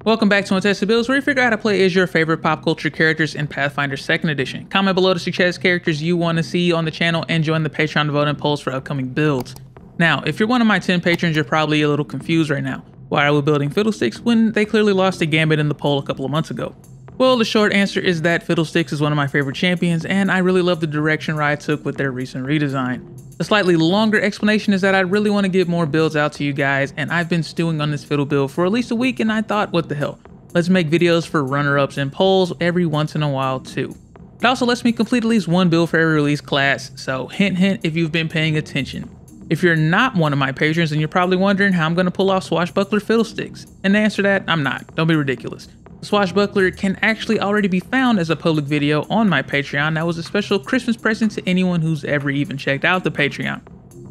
Welcome back to Untested Builds, where you figure out how to play as your favorite pop culture characters in Pathfinder 2nd Edition. Comment below to suggest characters you want to see on the channel and join the Patreon voting polls for upcoming builds. Now, if you're one of my 10 patrons, you're probably a little confused right now. Why are we building Fiddlesticks when they clearly lost a gambit in the poll a couple of months ago? Well, the short answer is that Fiddlesticks is one of my favorite champions, and I really love the direction Riot took with their recent redesign. The slightly longer explanation is that I really want to get more builds out to you guys, and I've been stewing on this Fiddle build for at least a week, and I thought, what the hell? Let's make videos for runner-ups and polls every once in a while too. It also lets me complete at least one build for every release class, so hint hint if you've been paying attention. If you're not one of my patrons, then you're probably wondering how I'm going to pull off Swashbuckler Fiddlesticks. And to answer that, I'm not. Don't be ridiculous. The Swashbuckler can actually already be found as a public video on my Patreon that was a special Christmas present to anyone who's ever even checked out the Patreon.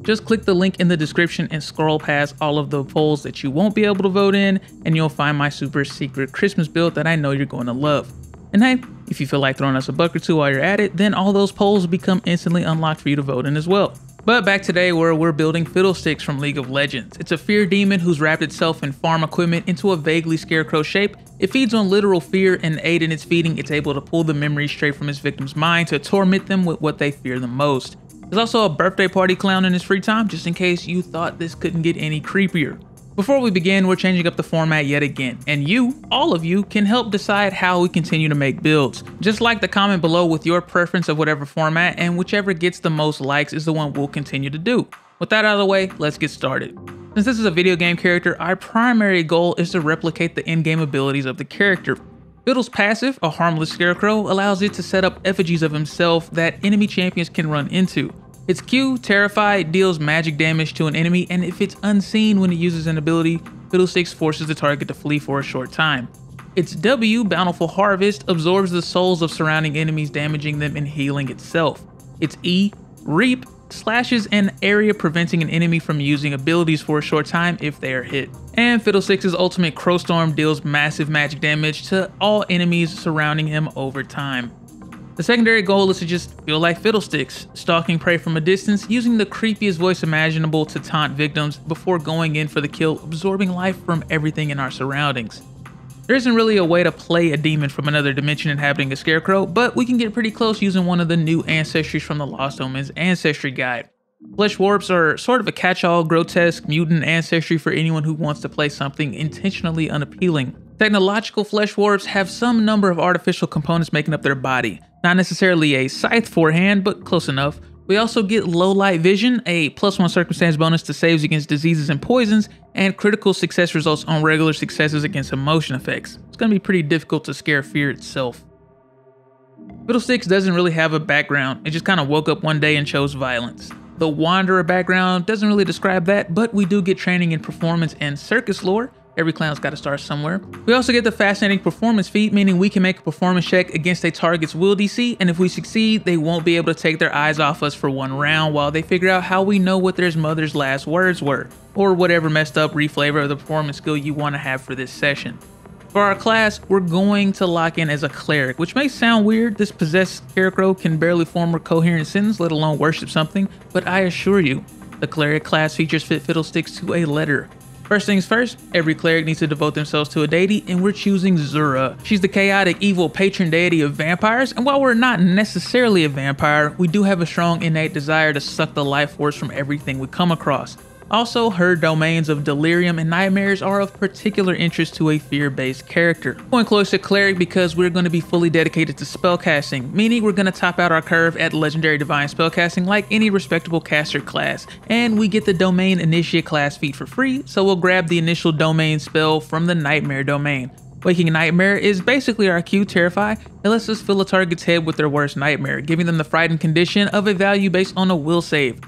Just click the link in the description and scroll past all of the polls that you won't be able to vote in, and you'll find my super secret Christmas build that I know you're going to love. And hey, if you feel like throwing us a buck or two while you're at it, then all those polls become instantly unlocked for you to vote in as well. But back today where we're building Fiddlesticks from League of Legends. It's a fear demon who's wrapped itself in farm equipment into a vaguely Scarecrow shape. It feeds on literal fear, and aid in its feeding, it's able to pull the memories straight from its victim's mind to torment them with what they fear the most. There's also a birthday party clown in his free time, just in case you thought this couldn't get any creepier. Before we begin, we're changing up the format yet again, and you, all of you, can help decide how we continue to make builds. Just like the comment below with your preference of whatever format, and whichever gets the most likes is the one we'll continue to do. With that out of the way, let's get started. Since this is a video game character, our primary goal is to replicate the in-game abilities of the character. Fiddle's passive, a harmless Scarecrow, allows it to set up effigies of himself that enemy champions can run into. Its Q, Terrify, deals magic damage to an enemy, and if it's unseen when it uses an ability, Fiddlesticks forces the target to flee for a short time. Its W, Bountiful Harvest, absorbs the souls of surrounding enemies, damaging them and healing itself. Its E, Reap, slashes an area, preventing an enemy from using abilities for a short time if they are hit. And Fiddlesticks' ultimate Crowstorm deals massive magic damage to all enemies surrounding him over time. The secondary goal is to just feel like Fiddlesticks, stalking prey from a distance, using the creepiest voice imaginable to taunt victims before going in for the kill, absorbing life from everything in our surroundings. There isn't really a way to play a demon from another dimension inhabiting a Scarecrow, but we can get pretty close using one of the new ancestries from the Lost Omens Ancestry Guide. Flesh warps are sort of a catch-all, grotesque mutant ancestry for anyone who wants to play something intentionally unappealing. Technological flesh warps have some number of artificial components making up their body. Not necessarily a scythe forehand, but close enough. We also get low light vision, a +1 circumstance bonus to saves against diseases and poisons, and critical success results on regular successes against emotion effects. It's going to be pretty difficult to scare fear itself. Fiddlesticks doesn't really have a background, it just kind of woke up one day and chose violence. The Wanderer background doesn't really describe that, but we do get training in performance and circus lore. Every clown's got to start somewhere. We also get the fascinating performance feat, meaning we can make a performance check against a target's will DC, and if we succeed, they won't be able to take their eyes off us for one round while they figure out how we know what their mother's last words were, or whatever messed up reflavor of the performance skill you want to have for this session. For our class, we're going to lock in as a Cleric, which may sound weird. This possessed Scarecrow can barely form a coherent sentence, let alone worship something, but I assure you, the Cleric class features fit Fiddlesticks to a letter. First things first, every Cleric needs to devote themselves to a deity, and we're choosing Zura. She's the chaotic, evil patron deity of vampires, and while we're not necessarily a vampire, we do have a strong innate desire to suck the life force from everything we come across. Also, her domains of delirium and nightmares are of particular interest to a fear-based character. Going close to Cleric because we're going to be fully dedicated to spellcasting, meaning we're going to top out our curve at Legendary Divine Spellcasting like any respectable caster class, and we get the Domain Initiate class feat for free, so we'll grab the initial domain spell from the Nightmare domain. Waking Nightmare is basically our Q, Terrify. It lets us fill a target's head with their worst nightmare, giving them the frightened condition of a value based on a will save.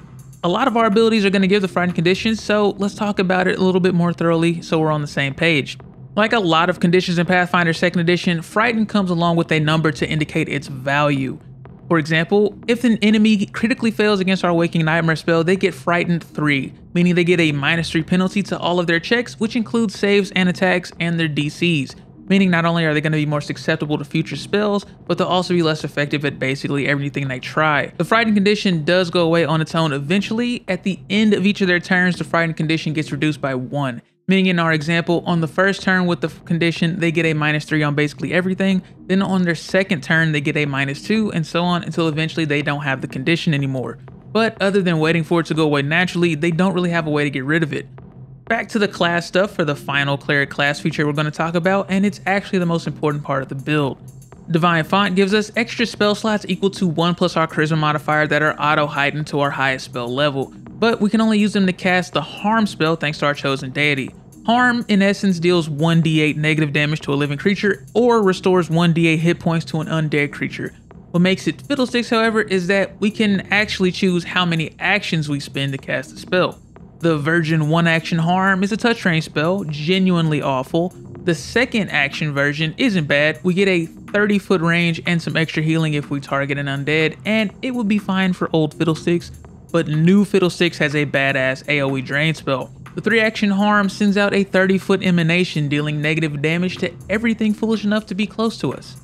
A lot of our abilities are going to give the frightened condition, so let's talk about it a little bit more thoroughly so we're on the same page. Like a lot of conditions in Pathfinder 2nd Edition, frightened comes along with a number to indicate its value. For example, if an enemy critically fails against our Waking Nightmare spell, they get frightened 3, meaning they get a -3 penalty to all of their checks, which includes saves and attacks and their DCs. Meaning not only are they going to be more susceptible to future spells, but they'll also be less effective at basically everything they try. The frightened condition does go away on its own eventually. At the end of each of their turns, the frightened condition gets reduced by 1. Meaning in our example, on the first turn with the condition, they get a -3 on basically everything. Then on their second turn, they get a -2 and so on until eventually they don't have the condition anymore. But other than waiting for it to go away naturally, they don't really have a way to get rid of it. Back to the class stuff for the final Cleric class feature we're going to talk about, and it's actually the most important part of the build. Divine Font gives us extra spell slots equal to 1 plus our charisma modifier that are auto heightened to our highest spell level, but we can only use them to cast the harm spell thanks to our chosen deity. Harm in essence deals 1d8 negative damage to a living creature or restores 1d8 hit points to an undead creature. What makes it Fiddlesticks, however, is that we can actually choose how many actions we spend to cast the spell. The Virgin 1 action harm is a touch range spell, genuinely awful. The second action version isn't bad. We get a 30-foot range and some extra healing if we target an undead, and it would be fine for old Fiddlesticks, but new Fiddlesticks has a badass AoE drain spell. The 3 action harm sends out a 30-foot emanation, dealing negative damage to everything foolish enough to be close to us.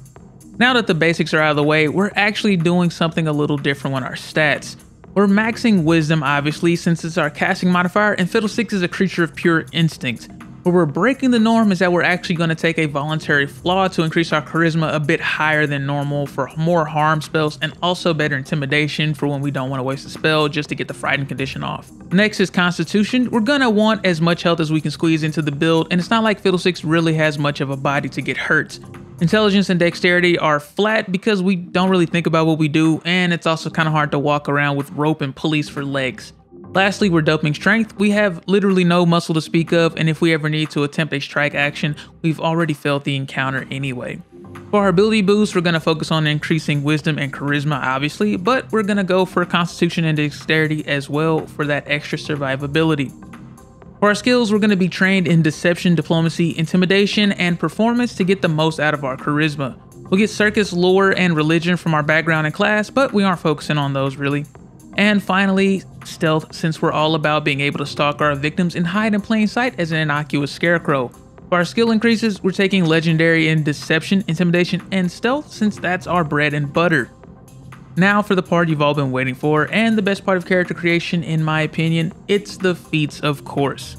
Now that the basics are out of the way, we're actually doing something a little different with our stats. We're maxing Wisdom, obviously, since it's our casting modifier, and Fiddlesticks is a creature of pure instinct. Where we're breaking the norm is that we're actually going to take a voluntary flaw to increase our charisma a bit higher than normal for more harm spells, and also better intimidation for when we don't want to waste a spell just to get the frightened condition off. Next is Constitution. We're going to want as much health as we can squeeze into the build, and it's not like Fiddlesticks really has much of a body to get hurt. Intelligence and Dexterity are flat because we don't really think about what we do, and it's also kind of hard to walk around with rope and pulleys for legs. Lastly, we're doping Strength. We have literally no muscle to speak of, and if we ever need to attempt a strike action, we've already failed the encounter anyway. For our ability boost, we're going to focus on increasing Wisdom and Charisma, obviously, but we're going to go for Constitution and Dexterity as well for that extra survivability. For our skills, we're going to be trained in Deception, Diplomacy, Intimidation, and Performance to get the most out of our Charisma. We'll get Circus, Lore, and Religion from our background and class, but we aren't focusing on those really. And finally, Stealth, since we're all about being able to stalk our victims and hide in plain sight as an innocuous Scarecrow. For our skill increases, we're taking Legendary in Deception, Intimidation, and Stealth since that's our bread and butter. Now for the part you've all been waiting for, and the best part of character creation in my opinion, it's the feats, of course.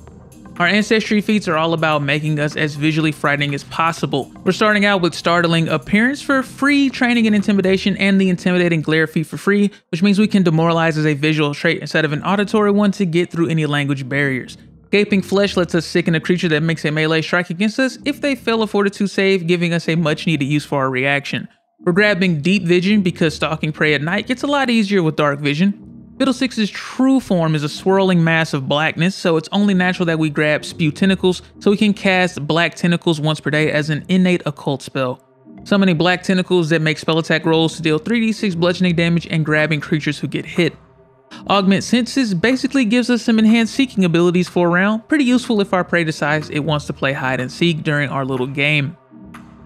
Our ancestry feats are all about making us as visually frightening as possible. We're starting out with Startling Appearance for free, Training and Intimidation, and the Intimidating Glare feat for free, which means we can demoralize as a visual trait instead of an auditory one to get through any language barriers. Gaping Flesh lets us sicken a creature that makes a melee strike against us if they fail a Fortitude save, giving us a much needed use for our reaction. We're grabbing Deep Vision because stalking prey at night gets a lot easier with Dark Vision. Fiddlestick's true form is a swirling mass of blackness, so it's only natural that we grab Spew Tentacles so we can cast Black Tentacles once per day as an innate occult spell. Summoning Black Tentacles that make spell attack rolls to deal 3d6 bludgeoning damage and grabbing creatures who get hit. Augment Senses basically gives us some enhanced seeking abilities for a round, pretty useful if our prey decides it wants to play hide and seek during our little game.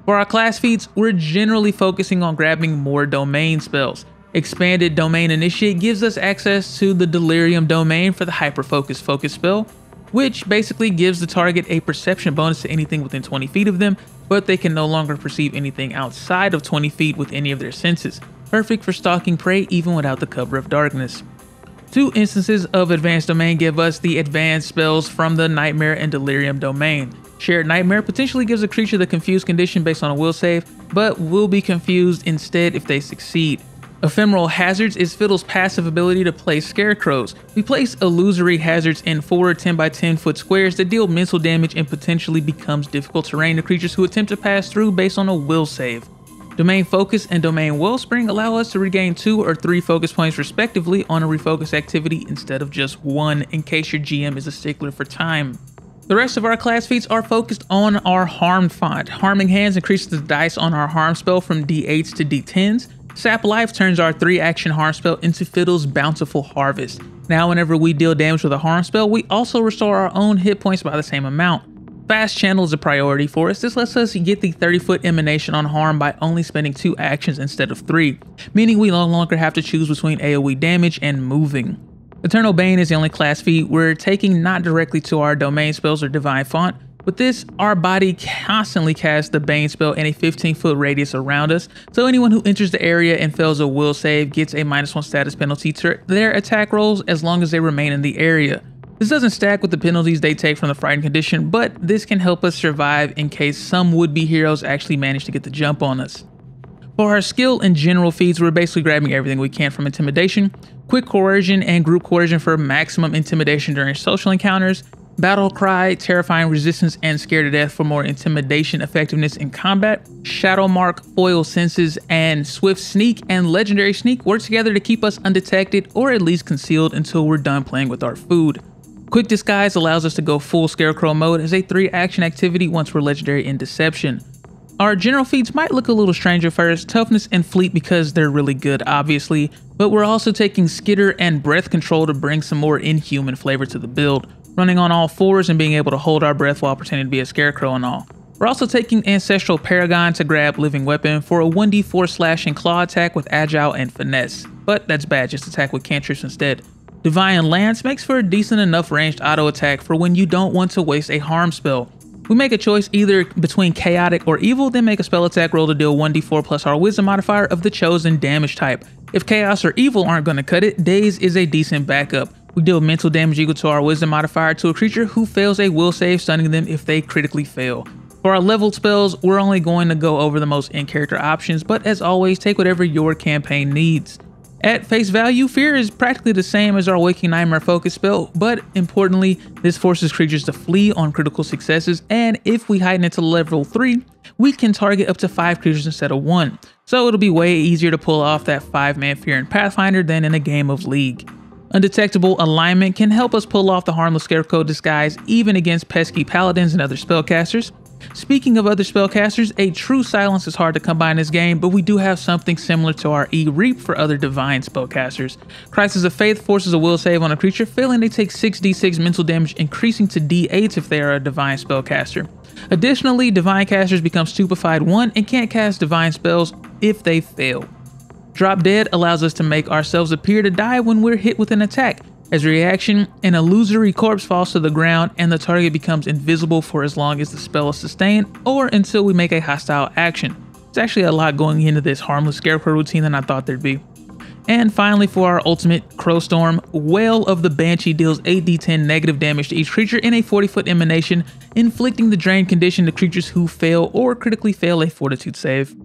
For our class feats, we're generally focusing on grabbing more domain spells. Expanded Domain Initiate gives us access to the Delirium Domain for the Hyper-Focus Focus spell, which basically gives the target a perception bonus to anything within 20 feet of them, but they can no longer perceive anything outside of 20 feet with any of their senses. Perfect for stalking prey even without the cover of darkness. 2 instances of Advanced Domain give us the advanced spells from the Nightmare and Delirium Domain. Shared Nightmare potentially gives a creature the confused condition based on a will save, but will be confused instead if they succeed. Ephemeral Hazards is Fiddle's passive ability to place scarecrows. We place illusory hazards in 4 10 by 10 foot squares that deal mental damage and potentially becomes difficult terrain to creatures who attempt to pass through based on a will save. Domain Focus and Domain Wellspring allow us to regain 2 or 3 focus points respectively on a refocus activity instead of just 1 in case your GM is a stickler for time. The rest of our class feats are focused on our Harmed font. Harming Hands increases the dice on our harm spell from d8s to d10s. Sap Life turns our 3 action harm spell into Fiddle's Bountiful Harvest. Now whenever we deal damage with a harm spell, we also restore our own hit points by the same amount. Fast Channel is a priority for us. This lets us get the 30-foot emanation on harm by only spending 2 actions instead of 3, meaning we no longer have to choose between AoE damage and moving. Eternal Bane is the only class feat we're taking not directly to our domain spells or divine font. With this, our body constantly casts the Bane spell in a 15-foot radius around us, so anyone who enters the area and fails a will save gets a -1 status penalty to their attack rolls as long as they remain in the area. This doesn't stack with the penalties they take from the frightened condition, but this can help us survive in case some would-be heroes actually manage to get the jump on us. For our skill and general feats, we're basically grabbing everything we can from intimidation, quick coercion and group coercion for maximum intimidation during social encounters, battle cry, terrifying resistance, and scare to death for more intimidation effectiveness in combat, shadow mark, foil senses, and swift sneak and legendary sneak work together to keep us undetected or at least concealed until we're done playing with our food. Quick disguise allows us to go full Scarecrow mode as a 3-action activity once we're legendary in deception. Our general feats might look a little strange at first, toughness and fleet because they're really good obviously, but we're also taking skitter and breath control to bring some more inhuman flavor to the build, running on all fours and being able to hold our breath while pretending to be a scarecrow and all. We're also taking Ancestral Paragon to grab living weapon for a 1d4 slash and claw attack with agile and finesse, but that's bad, just attack with cantrips instead. Divine Lance makes for a decent enough ranged auto attack for when you don't want to waste a harm spell. We make a choice either between chaotic or evil, then make a spell attack roll to deal 1d4 plus our wisdom modifier of the chosen damage type. If chaos or evil aren't going to cut it, daze is a decent backup. We deal mental damage equal to our wisdom modifier to a creature who fails a will save, stunning them if they critically fail. For our leveled spells, we're only going to go over the most in-character options, but as always, take whatever your campaign needs. At face value, Fear is practically the same as our Waking Nightmare focus spell, but importantly, this forces creatures to flee on critical successes, and if we heighten it to level 3, we can target up to 5 creatures instead of 1, so it'll be way easier to pull off that 5-man Fear in Pathfinder than in a game of League. Undetectable alignment can help us pull off the harmless Scarecrow disguise even against pesky paladins and other spellcasters. Speaking of other spellcasters, a true silence is hard to come by in this game, but we do have something similar to our E-Reap for other divine spellcasters. Crisis of Faith forces a will save on a creature, failing they take 6d6 mental damage, increasing to d8 if they are a divine spellcaster. Additionally, divine casters become stupefied 1 and can't cast divine spells if they fail. Drop Dead allows us to make ourselves appear to die when we're hit with an attack. As a reaction, an illusory corpse falls to the ground and the target becomes invisible for as long as the spell is sustained or until we make a hostile action. There's actually a lot going into this harmless Scarecrow routine than I thought there'd be. And finally, for our ultimate Crowstorm, Wail of the Banshee deals 8d10 negative damage to each creature in a 40-foot emanation, inflicting the drain condition to creatures who fail or critically fail a fortitude save.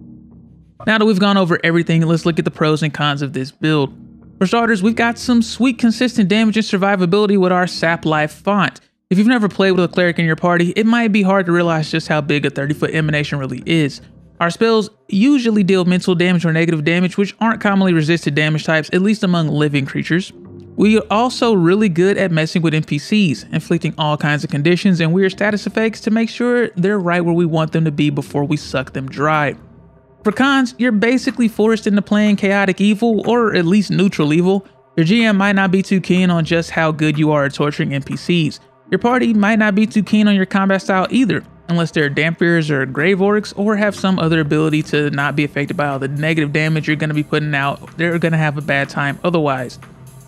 Now that we've gone over everything, let's look at the pros and cons of this build. For starters, we've got some sweet consistent damage and survivability with our Sap Life font. If you've never played with a cleric in your party, it might be hard to realize just how big a 30-foot emanation really is. Our spells usually deal mental damage or negative damage, which aren't commonly resisted damage types, at least among living creatures. We are also really good at messing with NPCs, inflicting all kinds of conditions and weird status effects to make sure they're right where we want them to be before we suck them dry. For cons, you're basically forced into playing chaotic evil, or at least neutral evil. Your GM might not be too keen on just how good you are at torturing NPCs. Your party might not be too keen on your combat style either, unless they're Dampers or Grave Orcs, or have some other ability to not be affected by all the negative damage you're going to be putting out. They're going to have a bad time otherwise.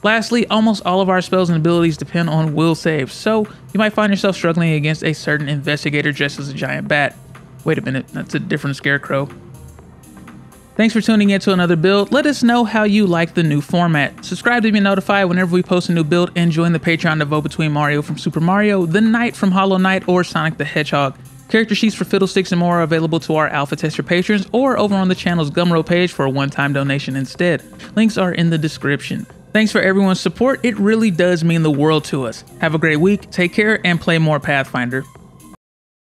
Lastly, almost all of our spells and abilities depend on will saves, so you might find yourself struggling against a certain investigator dressed as a giant bat. Wait a minute, that's a different Scarecrow. Thanks for tuning in to another build. Let us know how you like the new format. Subscribe to be notified whenever we post a new build, and join the Patreon to vote between Mario from Super Mario, the Knight from Hollow Knight, or Sonic the Hedgehog. Character sheets for Fiddlesticks and more are available to our alpha tester patrons or over on the channel's Gumroad page for a one-time donation instead. Links are in the description. Thanks for everyone's support. It really does mean the world to us. Have a great week, take care, and play more Pathfinder.